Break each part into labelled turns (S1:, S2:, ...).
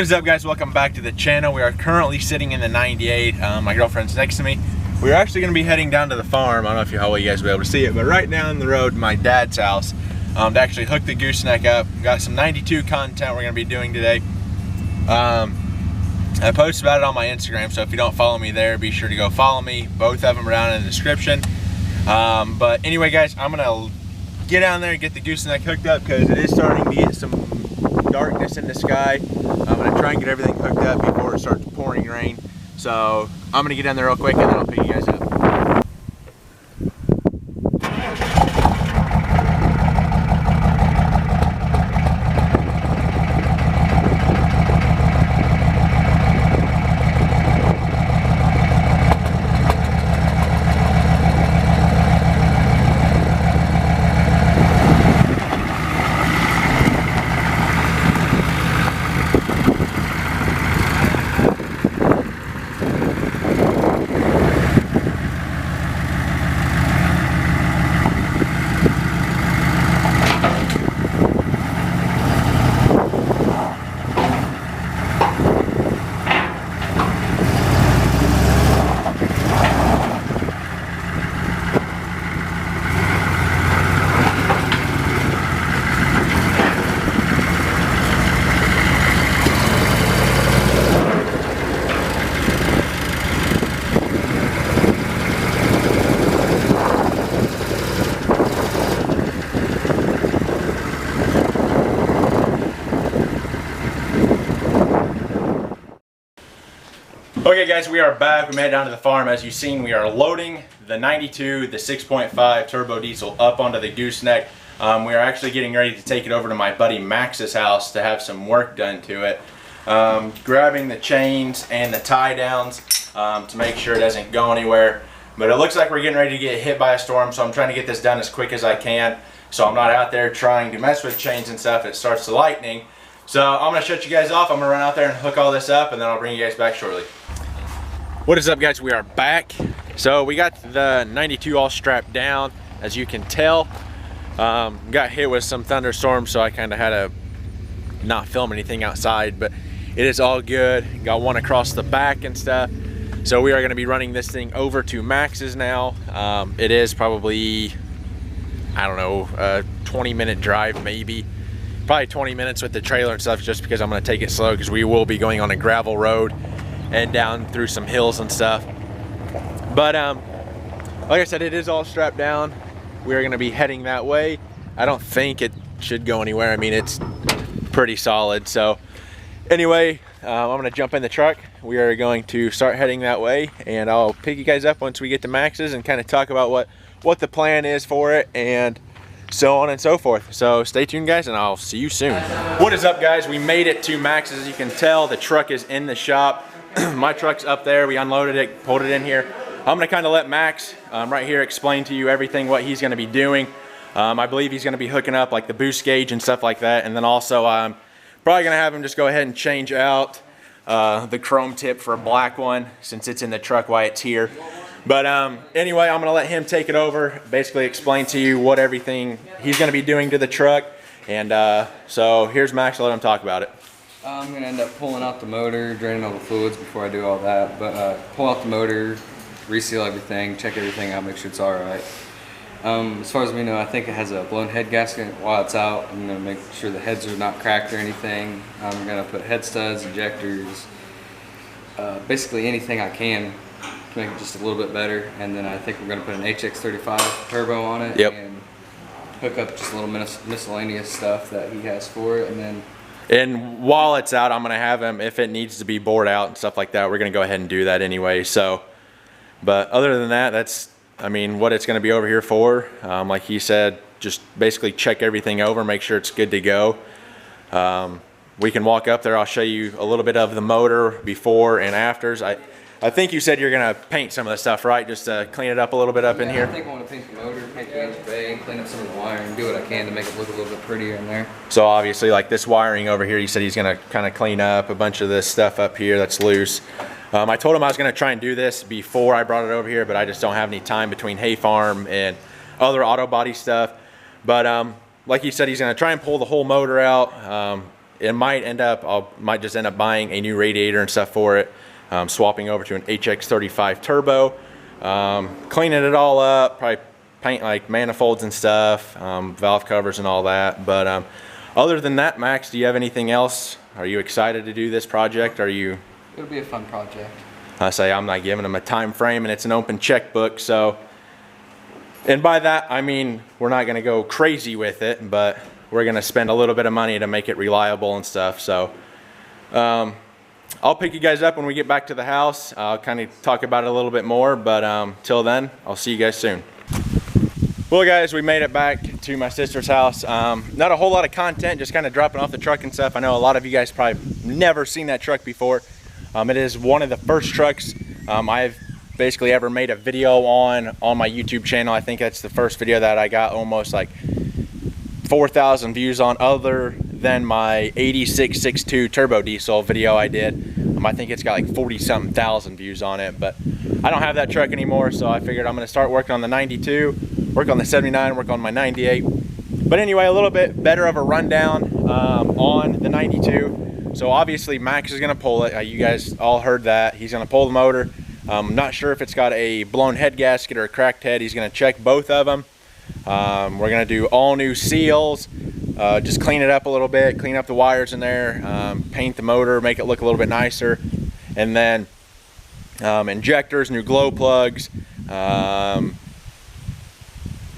S1: What is up, guys? Welcome back to the channel. We are currently sitting in the 98. My girlfriend's next to me. We're actually going to be heading down to the farm. I don't know if how well you guys will be able to see it, but right down the road, my dad's house, to actually hook the gooseneck up. Got some 92 content we're going to be doing today. I posted about it on my Instagram, so if you don't follow me there, be sure to go follow me. Both of them are down in the description. But anyway, guys, I'm going to get down there and get the gooseneck hooked up because it is starting to get some darkness in the sky. I'm going to try and get everything hooked up before it starts pouring rain. So I'm going to get down there real quick and then I'll pick you guys up. Okay guys, we are back. We made it down to the farm. As you've seen, we are loading the 92, the 6.5 turbo diesel up onto the gooseneck. We are actually getting ready to take it over to my buddy Max's house to have some work done to it. Grabbing the chains and the tie downs to make sure it doesn't go anywhere. But it looks like we're getting ready to get hit by a storm, so I'm trying to get this done as quick as I can. So I'm not out there trying to mess with chains and stuff. It starts to lightning. So I'm going to shut you guys off. I'm going to run out there and hook all this up, and then I'll bring you guys back shortly. What is up, guys? We are back. So we got the 92 all strapped down, as you can tell. Got hit with some thunderstorms, so I kind of had to not film anything outside, but it is all good. Got one across the back and stuff. So we are going to be running this thing over to Max's now. It is probably, I don't know, a 20-minute drive maybe. Probably 20 minutes with the trailer and stuff, just because I'm going to take it slow because we will be going on a gravel road and down through some hills and stuff. But like I said, it is all strapped down. We're going to be heading that way. I don't think it should go anywhere. I mean, it's pretty solid. So anyway, I'm going to jump in the truck. We are going to start heading that way, and I'll pick you guys up once we get to Max's and kind of talk about what the plan is for it and so on and so forth. So stay tuned, guys, and I'll see you soon. What is up, guys? We made it to Max's. As you can tell, the truck is in the shop. My truck's up there. We unloaded it, pulled it in here. I'm going to kind of let Max right here explain to you everything what he's going to be doing. I believe he's going to be hooking up like the boost gauge and stuff like that, and then also I'm probably going to have him just go ahead and change out the chrome tip for a black one since it's in the truck while it's here. But anyway, I'm going to let him take it over, basically explain to you what everything he's going to be doing to the truck. And so here's Max. I'll let him talk about it.
S2: I'm going to end up pulling out the motor, draining all the fluids before I do all that. But pull out the motor, reseal everything, check everything out, make sure it's alright. As far as we know, I think it has a blown head gasket while it's out. I'm going to make sure the heads are not cracked or anything. I'm going to put head studs, injectors, basically anything I can to make it just a little bit better. And then I think we're going to put an HX35 turbo on it.
S1: Yep.
S2: And hook up just a little miscellaneous stuff that he has for it.
S1: And while it's out, I'm going to have him, if it needs to be bored out and stuff like that, we're going to go ahead and do that anyway. So, but other than that, that's, I mean, what it's going to be over here for. Like he said, just basically check everything over, make sure it's good to go. We can walk up there. I'll show you a little bit of the motor before and afters. I think you said you're going to paint some of the stuff, right? Just to clean it up a little bit up in here?
S2: I think I want to paint the motor, paint the engine bay, clean up some of the wiring, do what I can to make it look a little bit prettier in there.
S1: So obviously, like this wiring over here, he said he's going to kind of clean up a bunch of this stuff up here that's loose. I told him I was going to try and do this before I brought it over here, but I just don't have any time between hay farm and other auto body stuff. But like he said, he's going to try and pull the whole motor out. it might end up, might just end up buying a new radiator and stuff for it, swapping over to an HX35 turbo, cleaning it all up, probably paint like manifolds and stuff, valve covers and all that. But other than that, Max, do you have anything else? Are you excited to do this project? Are you?
S2: It'll be a fun project.
S1: I say I'm not giving them a time frame, and it's an open checkbook, so. And by that, I mean, we're not gonna go crazy with it, but we're gonna spend a little bit of money to make it reliable and stuff. So I'll pick you guys up when we get back to the house. I'll kind of talk about it a little bit more, but till then, I'll see you guys soon. Well guys, we made it back to my sister's house. Not a whole lot of content, just kind of dropping off the truck and stuff. I know a lot of you guys probably never seen that truck before. It is one of the first trucks I've basically ever made a video on my YouTube channel. I think that's the first video that I got almost like 4,000 views on, other than my 8662 turbo diesel video I did. I think it's got like 40-something thousand views on it, but I don't have that truck anymore, so I figured I'm gonna start working on the 92, work on the 79, work on my 98. But anyway, a little bit better of a rundown on the 92. So obviously Max is gonna pull it. You guys all heard that. He's gonna pull the motor. I'm not sure if it's got a blown head gasket or a cracked head. He's gonna check both of them. We're gonna do all new seals, just clean it up a little bit, clean up the wires in there, paint the motor, make it look a little bit nicer, and then injectors, new glow plugs.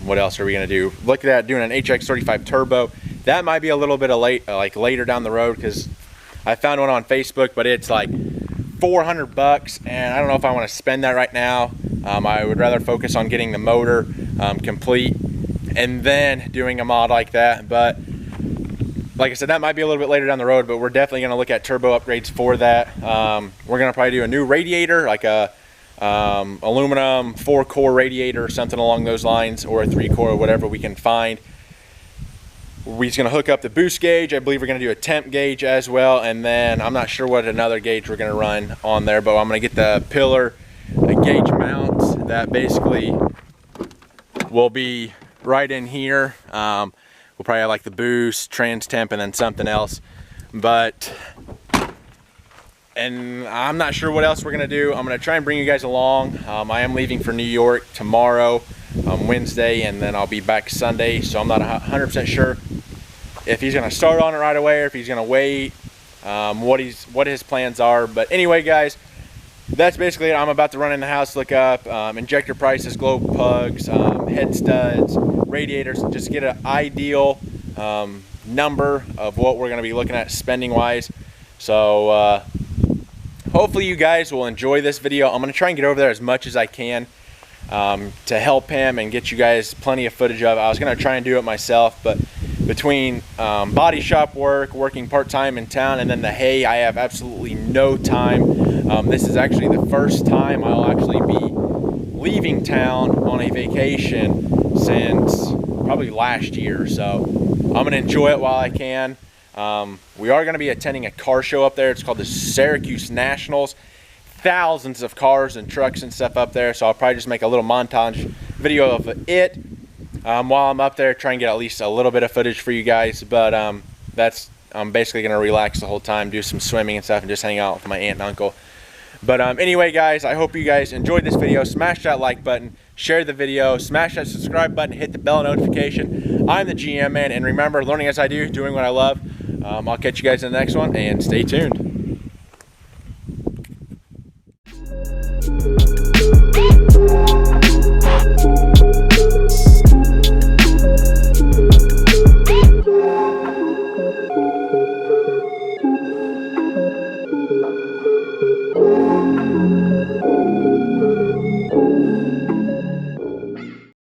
S1: What else are we gonna do? Look at doing an HX35 turbo. That might be a little bit of later down the road, because I found one on Facebook, but it's like 400 bucks, and I don't know if I want to spend that right now. I would rather focus on getting the motor complete and then doing a mod like that. But like I said, that might be a little bit later down the road, but we're definitely going to look at turbo upgrades for that. We're going to probably do a new radiator, like a aluminum 4-core radiator or something along those lines, or a 3-core, whatever we can find. We're just going to hook up the boost gauge. I believe we're going to do a temp gauge as well, and then I'm not sure what another gauge we're going to run on there, but I'm going to get the pillar gauge mount that basically will be right in here. We'll probably have like the boost, trans temp, and then something else. And I'm not sure what else we're going to do. I'm going to try and bring you guys along. I am leaving for New York tomorrow, Wednesday, and then I'll be back Sunday, so I'm not 100% sure if he's going to start on it right away or if he's going to wait, what his plans are. But anyway guys, that's basically it. I'm about to run in the house, look up injector prices, glow plugs, head studs, radiators, just get an ideal number of what we're going to be looking at spending wise. So hopefully you guys will enjoy this video. I'm going to try and get over there as much as I can to help him and get you guys plenty of footage of it. I was going to try and do it myself, but between body shop work, working part-time in town, and then the hay, I have absolutely no time. This is actually the first time I'll actually be leaving town on a vacation since probably last year, so I'm going to enjoy it while I can. We are going to be attending a car show up there. It's called the Syracuse Nationals. Thousands of cars and trucks and stuff up there, so I'll probably just make a little montage video of it while I'm up there, try and get at least a little bit of footage for you guys. But I'm basically going to relax the whole time, do some swimming and stuff, and just hang out with my aunt and uncle. But anyway guys, I hope you guys enjoyed this video. Smash that like button, share the video, smash that subscribe button, hit the bell notification. I'm the GM man, and remember, learning as I do, doing what I love. I'll catch you guys in the next one, and stay tuned.